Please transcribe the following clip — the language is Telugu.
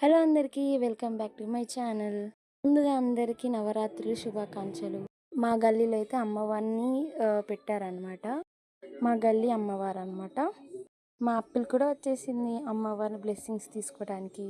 హలో అందరికీ welcome back to my channel. ముందుగా అందరికీ నవరాత్రులు శుభాకాంక్షలు. మా గల్లీలో అయితే అమ్మవారిని పెట్టారనమాట. మా గల్లీ అమ్మవారు అనమాట. మా అప్పులు కూడా వచ్చేసింది అమ్మవారి బ్లెస్సింగ్స్ తీసుకోవడానికి.